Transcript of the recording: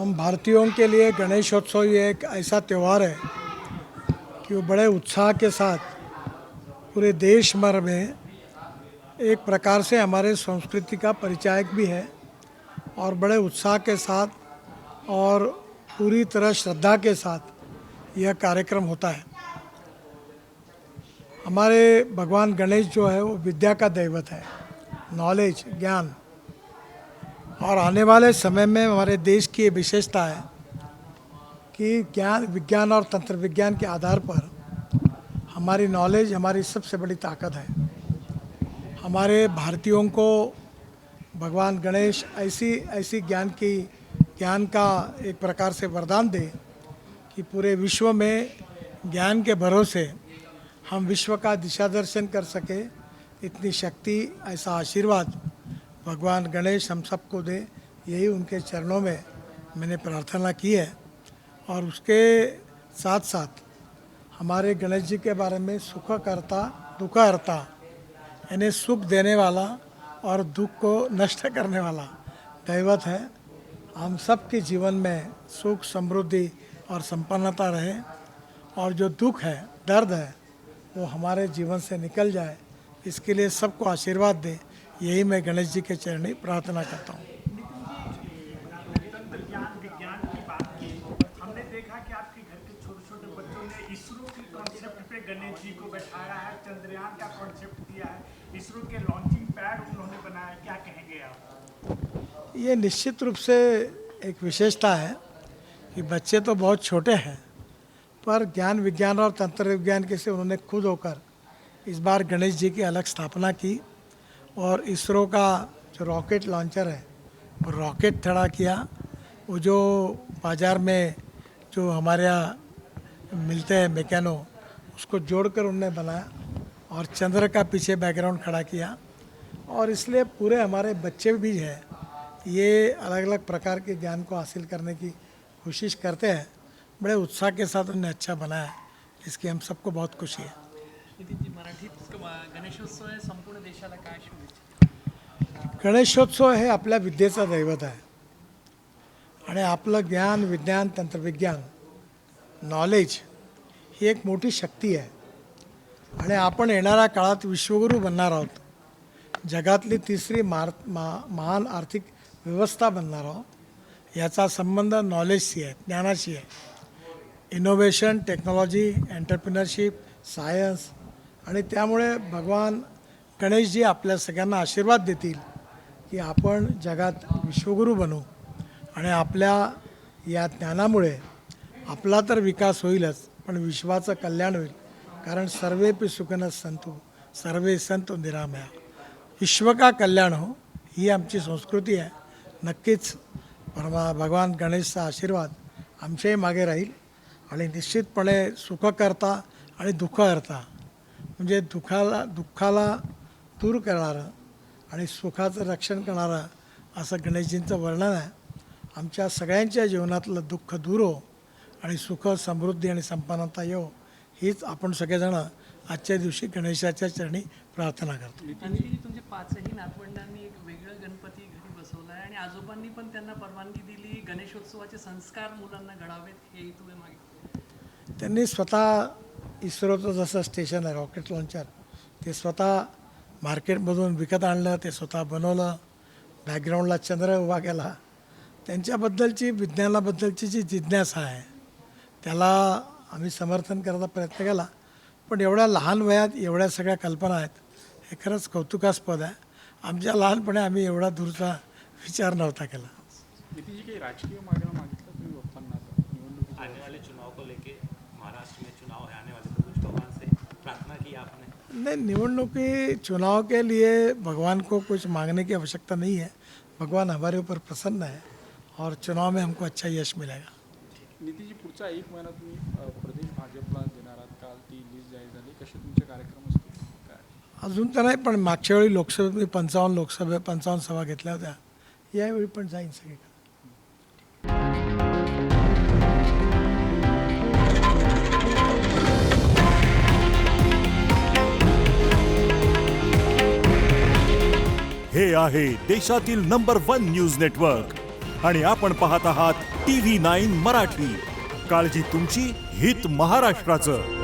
हम भारतीयों के लिए गणेशोत्सव ये एक ऐसा त्यौहार है कि वो बड़े उत्साह के साथ पूरे देश भर में एक प्रकार से हमारे संस्कृति का परिचायक भी है और बड़े उत्साह के साथ और पूरी तरह श्रद्धा के साथ यह कार्यक्रम होता है। हमारे भगवान गणेश जो है वो विद्या का दैवत है, नॉलेज, ज्ञान। और आने वाले समय में हमारे देश की ये विशेषता है कि ज्ञान, विज्ञान और तंत्र विज्ञान के आधार पर हमारी नॉलेज हमारी सबसे बड़ी ताकत है। हमारे भारतीयों को भगवान गणेश ऐसी ज्ञान का एक प्रकार से वरदान दे कि पूरे विश्व में ज्ञान के भरोसे हम विश्व का दिशा दर्शन कर सके। इतनी शक्ति, ऐसा आशीर्वाद भगवान गणेश हम सबको दे, यही उनके चरणों में मैंने प्रार्थना की है। और उसके साथ साथ हमारे गणेश जी के बारे में सुखकर्ता दुखहर्ता, यानी सुख देने वाला और दुख को नष्ट करने वाला दैवत है। हम सब के जीवन में सुख, समृद्धि और संपन्नता रहे और जो दुख है, दर्द है, वो हमारे जीवन से निकल जाए, इसके लिए सबको आशीर्वाद दे, यही मैं गणेश जी के चरणी प्रार्थना करता हूँ। विज्ञान की बात की, हमने देखा कि आपके घर के छोटे छोटे बच्चों ने इसरो की कॉन्सेप्ट पे गणेश जी को बैठाया है, चंद्रयान का कॉन्सेप्ट दिया है, इसरो के लॉन्चिंग पैड उन्होंने बनाया, क्या कहेंगे आप? ये निश्चित रूप से एक विशेषता है कि बच्चे तो बहुत छोटे हैं, पर ज्ञान, विज्ञान और तंत्र विज्ञान के से उन्होंने खुद होकर इस बार गणेश जी की अलग स्थापना की और इसरो का जो रॉकेट लॉन्चर है वो रॉकेट खड़ा किया। वो जो बाज़ार में जो हमारे यहाँ मिलते हैं मैकेनो, उसको जोड़कर उन्होंने बनाया और चंद्र का पीछे बैकग्राउंड खड़ा किया। और इसलिए पूरे हमारे बच्चे भी हैं, ये अलग अलग प्रकार के ज्ञान को हासिल करने की कोशिश करते हैं। बड़े उत्साह के साथ उन्होंने अच्छा बनाया, इसकी हम सबको बहुत खुशी है। मराठीत गणेशोत्सव आहे, संपूर्ण देशाला काय शुभेच्छा? गणेशोत्सव हे आपल्या विद्येचा दैवत आहे आणि आपलं ज्ञान, विज्ञान, तंत्रविज्ञान, नॉलेज ही एक मोठी शक्ती आहे आणि आपण येणाऱ्या काळात विश्वगुरू बनणार आहोत। जगातली तिसरी महान आर्थिक व्यवस्था बनणार आहोत। याचा संबंध नॉलेजशी आहे, ज्ञानाशी आहे। इनोव्हेशन, टेक्नॉलॉजी, एंटरप्रिनरशिप, सायन्स आणि त्यामुळे भगवान गणेशजी आपल्या सगळ्यांना आशीर्वाद देतील की आपण जगात विश्वगुरू बनू आणि आपल्या या ज्ञानामुळे आपला तर विकास होईलच, पण विश्वाचं कल्याण होईल। कारण सर्वेपि सुखिनः सन्तु सर्वे सन्तु निरामया, विश्व का कल्याण हो, ही आमची संस्कृती आहे। नक्कीच भगवान गणेशचा आशीर्वाद आमच्याही मागे राहील आणि निश्चितपणे सुखकर्ता आणि दुःखहर्ता, म्हणजे दुःखाला दूर करणारं आणि सुखाचं रक्षण करणारं असं गणेशजींचं वर्णन आहे। आमच्या सगळ्यांच्या जीवनातलं दुःख दूर हो आणि सुख, समृद्धी आणि संपन्नता येऊ, हीच आपण सगळेजण आजच्या दिवशी गणेशाच्या चरणी प्रार्थना करतो। तुमच्या पाचही नातवंडांनी एक वेगळं गणपती घरी बसवला आहे आणि आजोबांनी पण त्यांना परवानगी दिली गणेशोत्सवाचे संस्कार मुलांना घडावेत, हे तुम्ही मागितले? त्यांनी स्वतः इस्रोचं जसं स्टेशन आहे रॉकेट लॉन्चर, ते स्वतः मार्केटमधून विकत आणलं, ते स्वतः बनवलं, बॅकग्राऊंडला चंद्र उभा केला। त्यांच्याबद्दलची, विज्ञानाबद्दलची जी जिज्ञासा आहे त्याला आम्ही समर्थन करायचा प्रयत्न केला, पण एवढ्या लहान वयात एवढ्या सगळ्या कल्पना आहेत, हे खरंच कौतुकास्पद आहे। आमच्या लहानपणी आम्ही एवढा दूरचा विचार नव्हता केला। नीतीश जी, राजकीय मागण्या मागितल्या तुम्ही बाप्पांना निवडणुकीच्या आने वाले चुनाव को लेके, महाराष्ट्र में चुनाव है आने वाले, तो कुछ भगवान से प्रार्थना की आपने? नहीं, निवडणुकी चुनाव के लिए भगवान को कुछ मांगने की आवश्यकता नहीं है। भगवान हमारे ऊपर प्रसन्न है और चुनाव में हमको अच्छा यश मिलेगा। नीतीश जी, पुढचा 1 महिना तुम्ही प्रदेश भाजपला देणार आहात, काल ती लिस्ट जाहीर झाली, कसे तुमचे कार्यक्रम असतील काय? अजून तर नाही, पण मागच्या वेळी लोकसभेत मी 55 सभा घेतल्या होत्या, यावेळी पण जाईन सगळीकडे। हे आहे देशातील नंबर 1 न्यूज नेटवर्क आणि आपण पाहत आहात TV9 मराठी. काळजी तुमची, हित महाराष्ट्राचं.